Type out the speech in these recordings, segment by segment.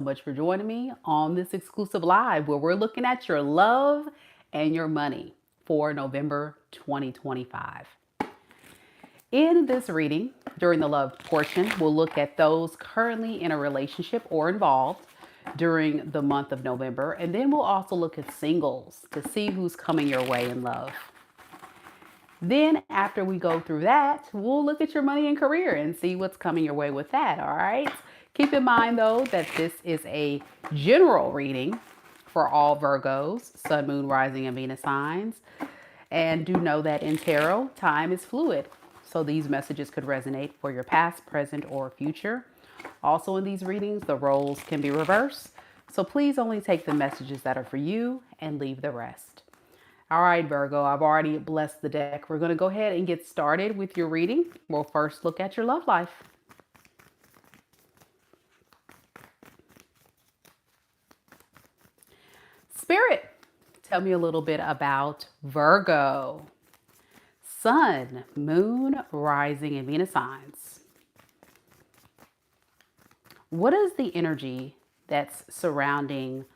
much for joining me on this exclusive live where we're looking at your love and your money for November 2025. In this reading, during the love portion, we'll look at those currently in a relationship or involved during the month of November. And then we'll also look at singles to see who's coming your way in love. Then after we go through that, we'll look at your money and career and see what's coming your way with that, all right? Keep in mind, though, that this is a general reading for all Virgos, Sun, Moon, Rising, and Venus signs. And do know that in tarot, time is fluid. So these messages could resonate for your past, present, or future. Also in these readings, the roles can be reversed. So please only take the messages that are for you and leave the rest. All right, Virgo, I've already blessed the deck. We're going to go ahead and get started with your reading. We'll first look at your love life. Spirit, tell me a little bit about Virgo. Sun, Moon, Rising, and Venus signs. What is the energy that's surrounding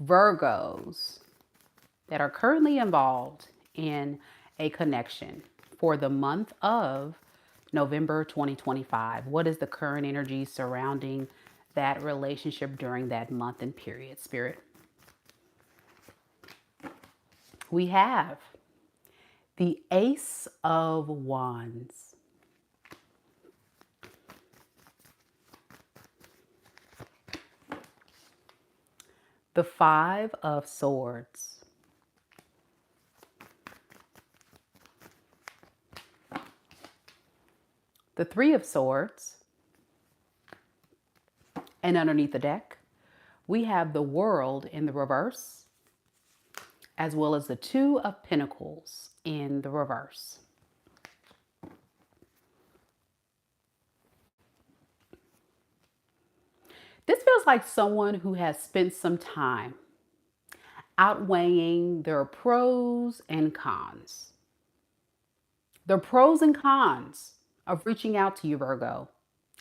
Virgos that are currently involved in a connection for the month of November 2025? What is the current energy surrounding that relationship during that month and period, Spirit? We have the Ace of Wands. The Five of Swords. The Three of Swords. And underneath the deck, we have the World in the reverse, as well as the Two of Pentacles in the reverse. This feels like someone who has spent some time outweighing their pros and cons. The pros and cons of reaching out to you, Virgo,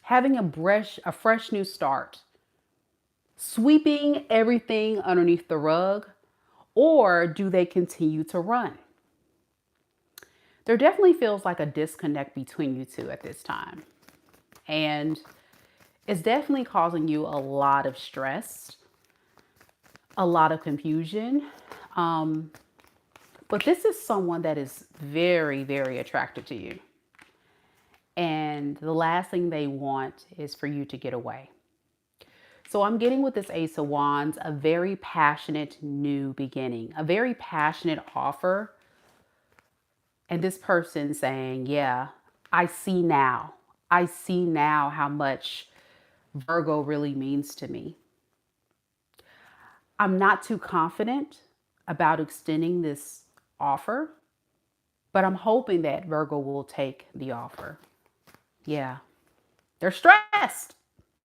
having a fresh new start, sweeping everything underneath the rug, or do they continue to run? There definitely feels like a disconnect between you two at this time. And it's definitely causing you a lot of stress, a lot of confusion. But this is someone that is very, very attracted to you. And the last thing they want is for you to get away. So I'm getting with this Ace of Wands, a very passionate new beginning, a very passionate offer. And this person saying, yeah, I see now. I see now how much Virgo really means to me. I'm not too confident about extending this offer, but I'm hoping that Virgo will take the offer. Yeah, they're stressed.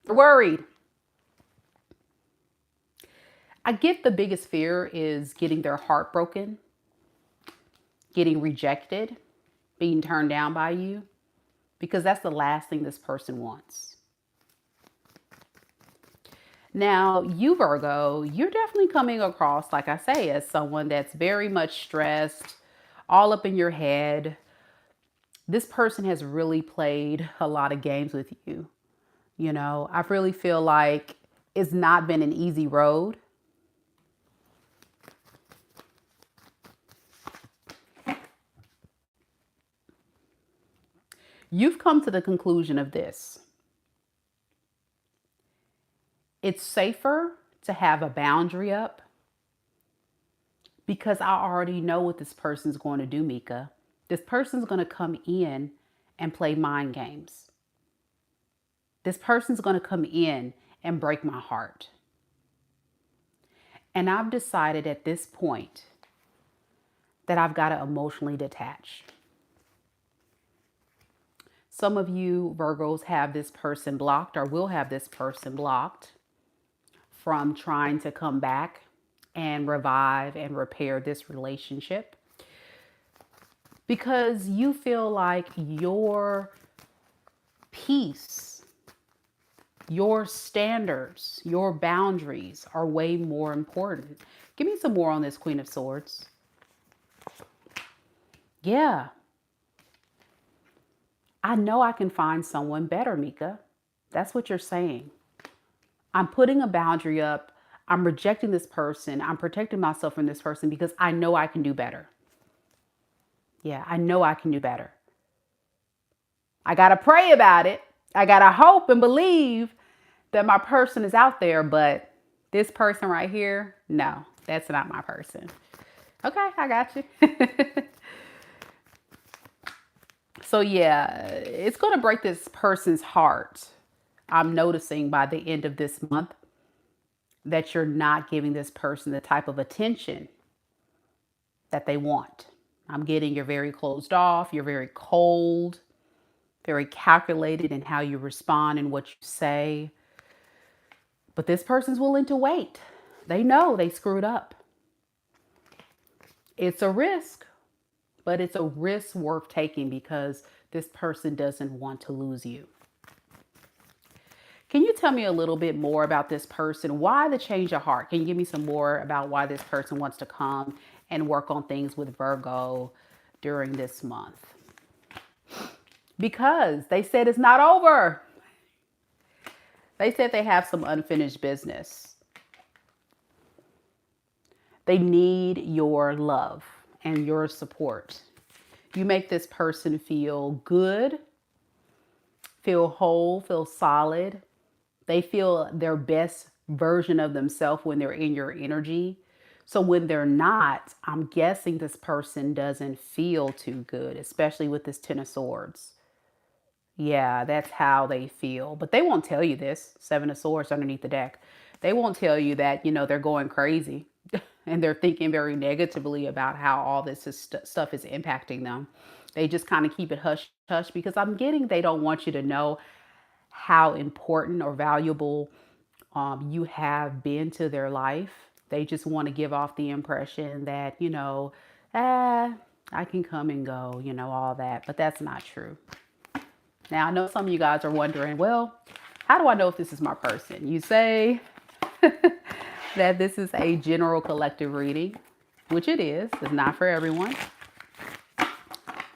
They're worried. I get the biggest fear is getting their heart broken, getting rejected, being turned down by you, because that's the last thing this person wants. Now, you, Virgo, you're definitely coming across, like I say, as someone that's very much stressed, all up in your head. This person has really played a lot of games with you. You know, I really feel like it's not been an easy road. You've come to the conclusion of this. It's safer to have a boundary up because I already know what this person's going to do, Mika. This person's going to come in and play mind games. This person's going to come in and break my heart. And I've decided at this point that I've got to emotionally detach. Some of you Virgos have this person blocked or will have this person blocked from trying to come back and revive and repair this relationship because you feel like your peace Your standards, your boundaries are way more important. Give me some more on this Queen of Swords. Yeah, I know I can find someone better, Mika. That's what you're saying. I'm putting a boundary up. I'm rejecting this person. I'm protecting myself from this person because I know I can do better. Yeah, I know I can do better. I got to pray about it. I got to hope and believe that my person is out there, but this person right here, no, that's not my person. Okay, I got you. So, yeah, it's going to break this person's heart. I'm noticing by the end of this month that you're not giving this person the type of attention that they want. I'm getting you're very closed off, you're very cold, very calculated in how you respond and what you say. But this person's willing to wait. They know they screwed up. It's a risk, but it's a risk worth taking because this person doesn't want to lose you. Can you tell me a little bit more about this person? Why the change of heart? Can you give me some more about why this person wants to come and work on things with Virgo during this month? Because they said it's not over. They said they have some unfinished business. They need your love and your support. You make this person feel good, feel whole, feel solid. They feel their best version of themselves when they're in your energy. So when they're not, I'm guessing this person doesn't feel too good, especially with this Ten of Swords. Yeah, that's how they feel. But they won't tell you this. Seven of Swords underneath the deck. They won't tell you that, they're going crazy and they're thinking very negatively about how all this stuff is impacting them. They just kind of keep it hush hush because I'm getting they don't want you to know how important or valuable you have been to their life. They just want to give off the impression that, I can come and go, all that. But that's not true. Now, I know some of you guys are wondering, well, how do I know if this is my person? You say that this is a general collective reading, which it is. It's not for everyone.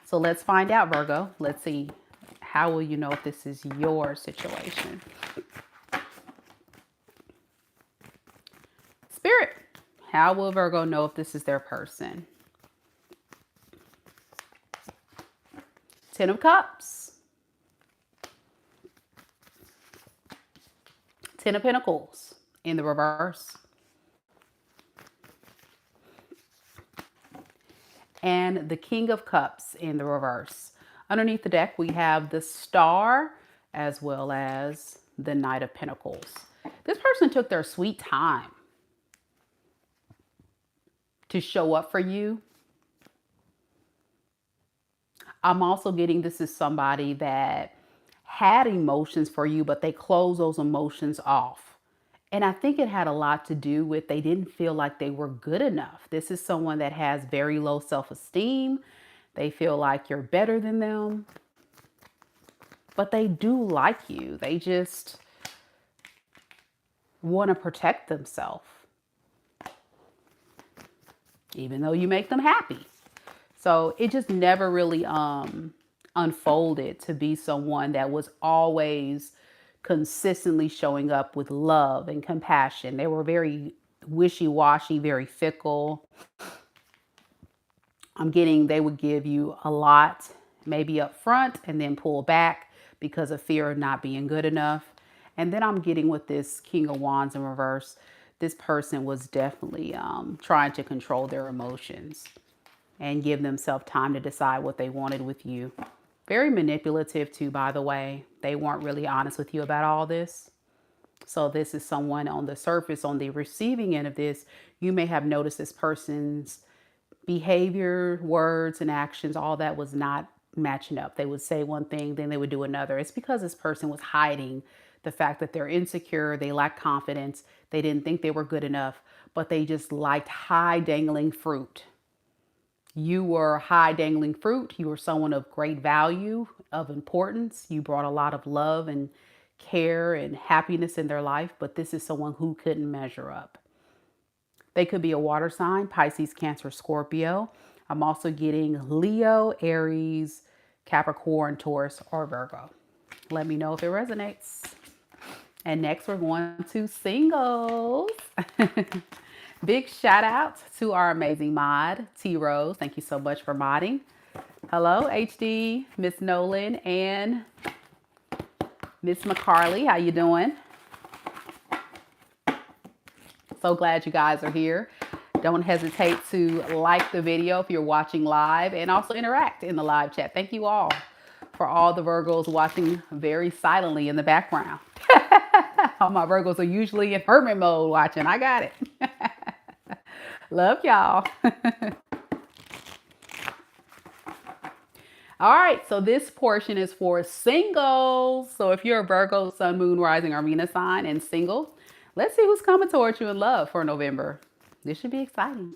So let's find out, Virgo. Let's see. How will you know if this is your situation? Spirit, how will Virgo know if this is their person? Ten of Cups. Ten of Pentacles in the reverse. And the King of Cups in the reverse. Underneath the deck, we have the Star as well as the Knight of Pentacles. This person took their sweet time to show up for you. I'm also getting this is somebody that had emotions for you, but they closed those emotions off. And I think it had a lot to do with they didn't feel like they were good enough. This is someone that has very low self-esteem. They feel like you're better than them. But they do like you. They just want to protect themselves. Even though you make them happy. So it just never really unfolded to be someone that was always consistently showing up with love and compassion. They were very wishy-washy, very fickle. I'm getting they would give you a lot, maybe up front, and then pull back because of fear of not being good enough. And then I'm getting with this King of Wands in reverse. This person was definitely trying to control their emotions and give themselves time to decide what they wanted with you. Very manipulative too, by the way. They weren't really honest with you about all this. So this is someone on the surface, on the receiving end of this, you may have noticed this person's behavior, words, and actions, all that was not matching up. They would say one thing, then they would do another. It's because this person was hiding the fact that they're insecure, they lack confidence, they didn't think they were good enough, but they just liked high dangling fruit. You were high dangling fruit. You were someone of great value, of importance. You brought a lot of love and care and happiness in their life, but this is someone who couldn't measure up. They could be a water sign, Pisces, Cancer, Scorpio. I'm also getting Leo, Aries, Capricorn, Taurus, or Virgo. Let me know if it resonates. And next we're going to singles. Big shout out to our amazing mod, T Rose. Thank you so much for modding. Hello, HD, Miss Nolan, and Miss McCarley. How you doing? So glad you guys are here. Don't hesitate to like the video if you're watching live and also interact in the live chat. Thank you all for all the Virgos watching very silently in the background. All my Virgos are usually in hermit mode watching. I got it. Love y'all. All right, so this portion is for singles. So if you're a Virgo, Sun, Moon, Rising, or Venus sign and single, let's see who's coming towards you in love for November. This should be exciting.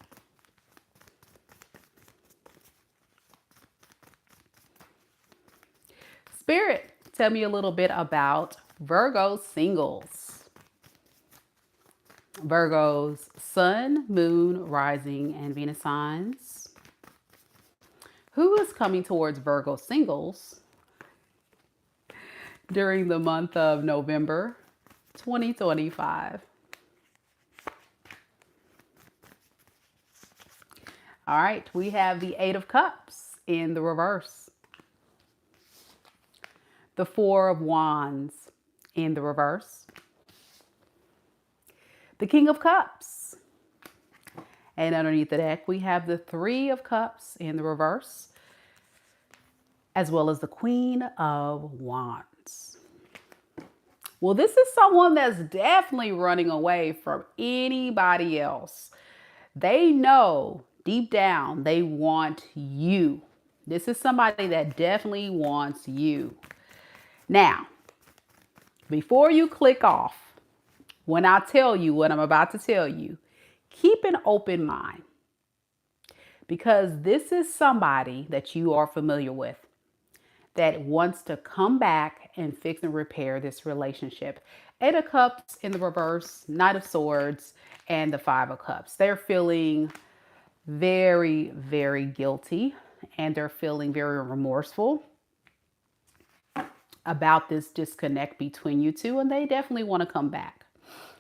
Spirit, tell me a little bit about Virgo singles. Virgo's Sun, Moon, Rising, and Venus signs. Who is coming towards Virgo singles during the month of November 2025? All right, we have the Eight of Cups in the reverse. The Four of Wands in the reverse. The King of Cups. And underneath the deck, we have the Three of Cups in the reverse, as well as the Queen of Wands. Well, this is someone that's definitely running away from anybody else. They know deep down they want you. This is somebody that definitely wants you. Now, before you click off, when I tell you what I'm about to tell you, keep an open mind, because this is somebody that you are familiar with that wants to come back and fix and repair this relationship. Eight of Cups in the reverse, Knight of Swords, and the Five of Cups. They're feeling very, very guilty, and they're feeling very remorseful about this disconnect between you two, and they definitely want to come back.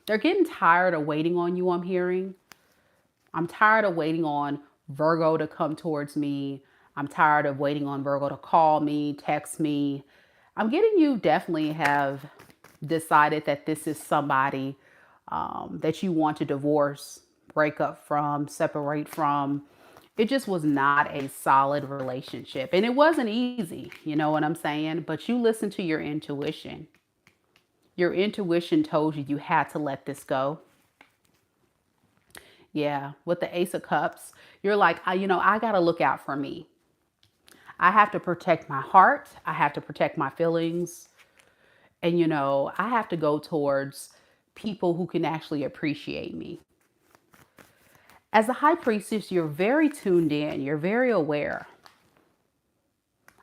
They're getting tired of waiting on you, I'm hearing. I'm tired of waiting on Virgo to come towards me. I'm tired of waiting on Virgo to call me, text me. I'm getting you definitely have decided that this is somebody that you want to divorce, break up from, separate from. It just was not a solid relationship. And it wasn't easy, you know what I'm saying? But you listen to your intuition. Your intuition told you you had to let this go. Yeah, with the Ace of Cups, you're like, I got to look out for me. I have to protect my heart. I have to protect my feelings. And, I have to go towards people who can actually appreciate me. As a high priestess, you're very tuned in. You're very aware.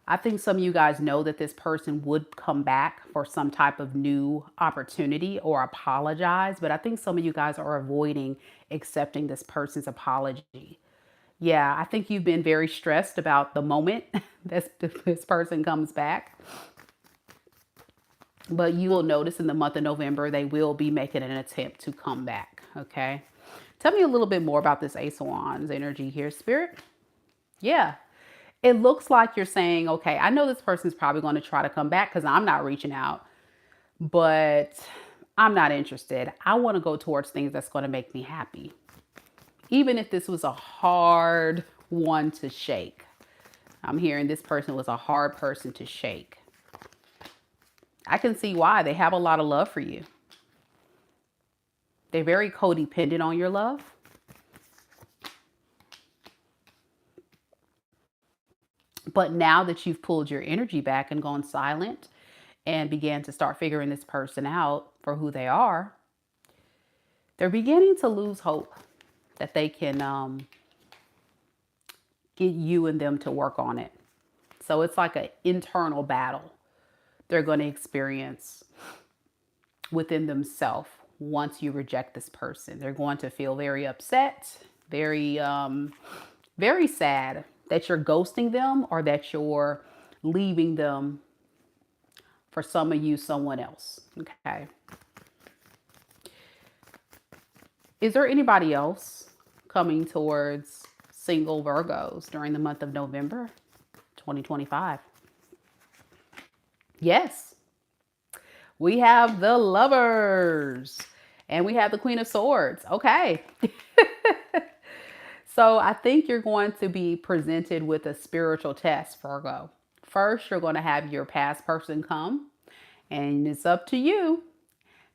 I think some of you guys know that this person would come back for some type of new opportunity or apologize. But I think some of you guys are avoiding accepting this person's apology. Yeah, I think you've been very stressed about the moment that this person comes back. But you will notice in the month of November, they will be making an attempt to come back. Okay. Tell me a little bit more about this Ace of Wands energy here, Spirit. Yeah. It looks like you're saying, okay, I know this person's probably going to try to come back because I'm not reaching out, but I'm not interested. I want to go towards things that's going to make me happy. Even if this was a hard one to shake. I'm hearing this person was a hard person to shake. I can see why. They have a lot of love for you. They're very codependent on your love. But now that you've pulled your energy back and gone silent and began to start figuring this person out for who they are, they're beginning to lose hope that they can get you and them to work on it. So it's like an internal battle they're going to experience. within themselves once you reject this person. They're going to feel very upset, very sad that you're ghosting them or that you're leaving them for some of you, someone else. Okay. Is there anybody else coming towards single Virgos during the month of November 2025? Yes. We have the Lovers and we have the Queen of Swords. Okay. So I think you're going to be presented with a spiritual test, Virgo. First, you're going to have your past person come, and it's up to you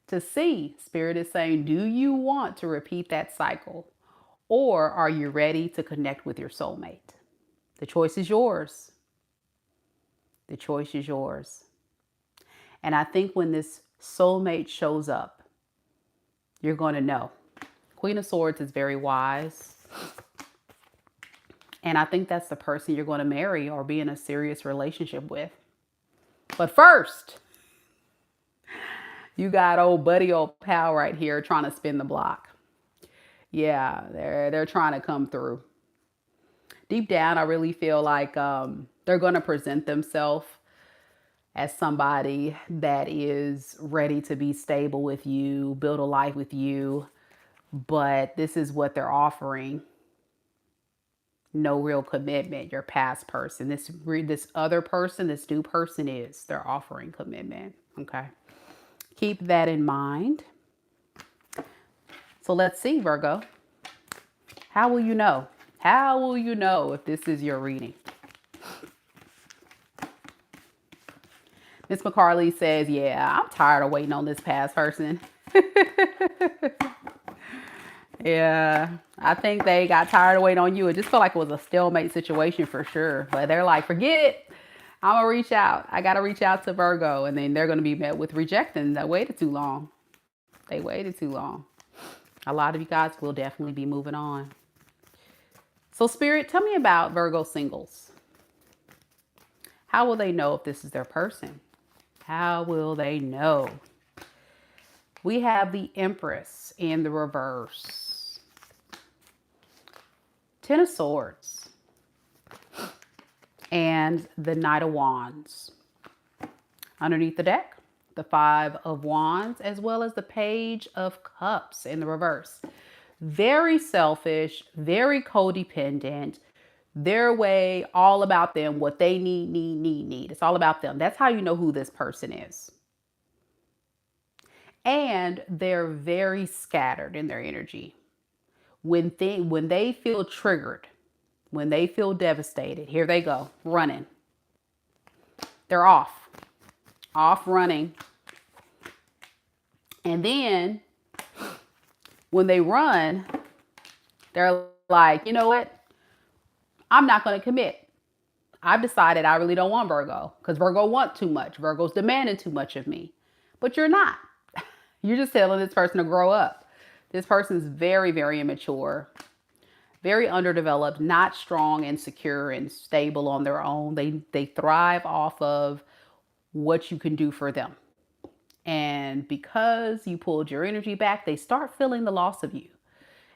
to see. Spirit is saying, do you want to repeat that cycle? Or are you ready to connect with your soulmate? The choice is yours. The choice is yours. And I think when this soulmate shows up, you're going to know. Queen of Swords is very wise. And I think that's the person you're going to marry or be in a serious relationship with. But first, you got old buddy, old pal right here trying to spin the block. Yeah, they're trying to come through. Deep down, I really feel like they're going to present themselves as somebody that is ready to be stable with you, build a life with you. But this is what they're offering. No real commitment. Your past person, this other person, this new person is, they're offering commitment. Okay. Keep that in mind. So let's see, Virgo. How will you know? How will you know if this is your reading? Miss McCarley says, yeah, I'm tired of waiting on this past person. Yeah, I think they got tired of waiting on you. It just felt like it was a stalemate situation for sure. But they're like, forget it. I'm going to reach out. I got to reach out to Virgo. And then they're going to be met with rejection. They waited too long. They waited too long. A lot of you guys will definitely be moving on. So Spirit, tell me about Virgo singles. How will they know if this is their person? How will they know? We have the Empress in the reverse. Ten of Swords. And the Knight of Wands. Underneath the deck, the Five of Wands, as well as the Page of Cups in the reverse. Very selfish, very codependent. Their way, all about them, what they need. It's all about them. That's how you know who this person is. And they're very scattered in their energy. When they feel triggered, when they feel devastated, here they go, running. They're off running. And then when they run, they're like, you know what? I'm not going to commit. I've decided I really don't want Virgo because Virgo wants too much. Virgo's demanding too much of me. But you're not. You're just telling this person to grow up. This person is very, very immature, very underdeveloped, not strong and secure and stable on their own. They thrive off of what you can do for them. And because you pulled your energy back, they start feeling the loss of you.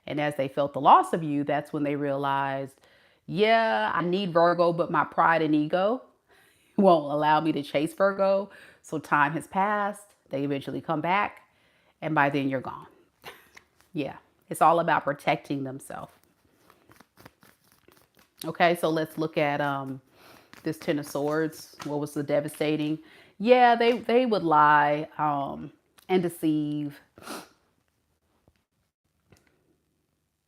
And as they felt the loss of you, that's when they realized, yeah, I need Virgo, but my pride and ego won't allow me to chase Virgo. So time has passed. They eventually come back. And by then you're gone. Yeah, it's all about protecting themselves. Okay, so let's look at this Ten of Swords. What was the devastating? Yeah, they would lie and deceive.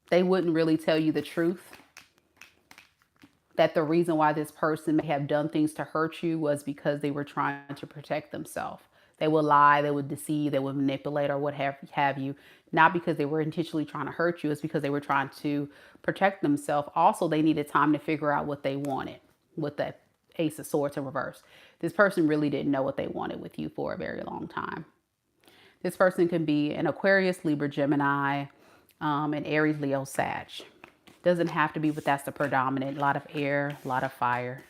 They wouldn't really tell you the truth. That the reason why this person may have done things to hurt you was because they were trying to protect themselves. They would lie, they would deceive, they would manipulate or what have you. Not because they were intentionally trying to hurt you. It's because they were trying to protect themselves. Also, they needed time to figure out what they wanted with the Ace of Swords in reverse. This person really didn't know what they wanted with you for a very long time. This person can be an Aquarius, Libra, Gemini, an Aries, Leo, Sag. Doesn't have to be, but that's the predominant. A lot of air, a lot of fire.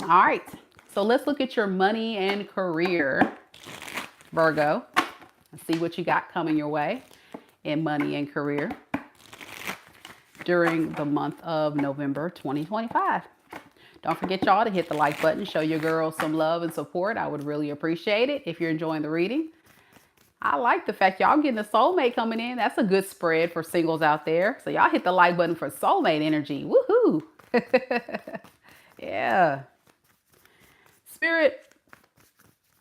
All right. So let's look at your money and career. Virgo, and see what you got coming your way in money and career during the month of November 2025. Don't forget, y'all, to hit the like button. Show your girls some love and support. I would really appreciate it if you're enjoying the reading. I like the fact y'all getting a soulmate coming in. That's a good spread for singles out there. So y'all hit the like button for soulmate energy. Woohoo! Yeah. Spirit,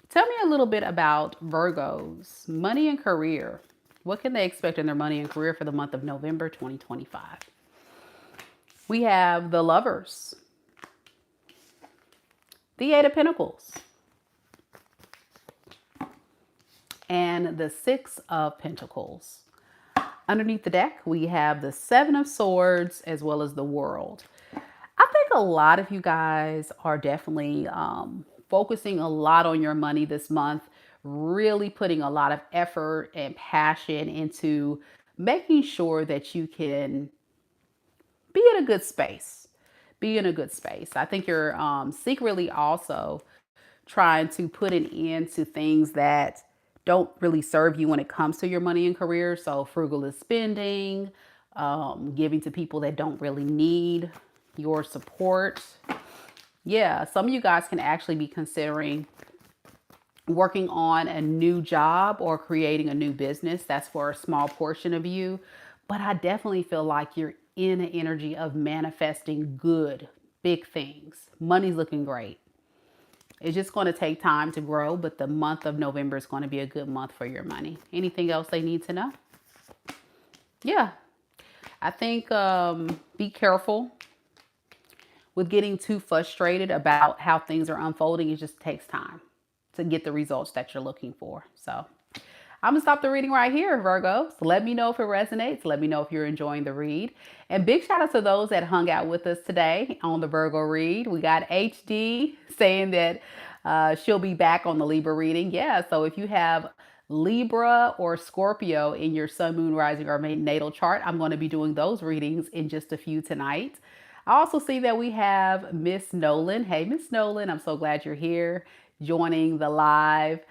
tell me a little bit about Virgo's money and career. What can they expect in their money and career for the month of November 2025? We have the Lovers, the Eight of Pentacles, and the Six of Pentacles. Underneath the deck, we have the Seven of Swords as well as the World. I think a lot of you guys are definitely focusing a lot on your money this month, really putting a lot of effort and passion into making sure that you can be in a good space. Be in a good space. I think you're secretly also trying to put an end to things that don't really serve you when it comes to your money and career. So frugal spending, giving to people that don't really need your support. Yeah, some of you guys can actually be considering working on a new job or creating a new business. That's for a small portion of you. But I definitely feel like you're in an energy of manifesting good, big things. Money's looking great. It's just going to take time to grow, but the month of November is going to be a good month for your money. Anything else they need to know? Yeah, I think be careful with getting too frustrated about how things are unfolding. It just takes time to get the results that you're looking for. So I'm gonna stop the reading right here, Virgo. So let me know if it resonates. Let me know if you're enjoying the read. And big shout out to those that hung out with us today on the Virgo read. We got HD saying that she'll be back on the Libra reading. Yeah, so if you have Libra or Scorpio in your sun, moon, rising, or natal chart, I'm going to be doing those readings in just a few tonight. I also see that we have Miss Nolan. Hey, Miss Nolan, I'm so glad you're here joining the live.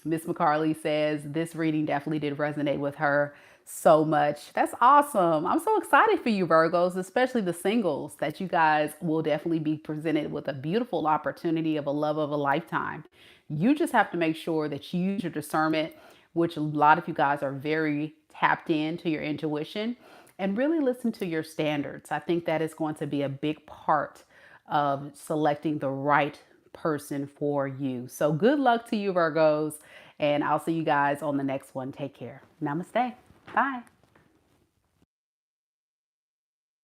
Miss McCarley says this reading definitely did resonate with her so much. That's awesome. I'm so excited for you, Virgos, especially the singles, that you guys will definitely be presented with a beautiful opportunity of a love of a lifetime. You just have to make sure that you use your discernment, which a lot of you guys are very tapped into your intuition, and really listen to your standards. I think that is going to be a big part of selecting the right person for you. So good luck to you, Virgos, and I'll see you guys on the next one. Take care. Namaste. Bye.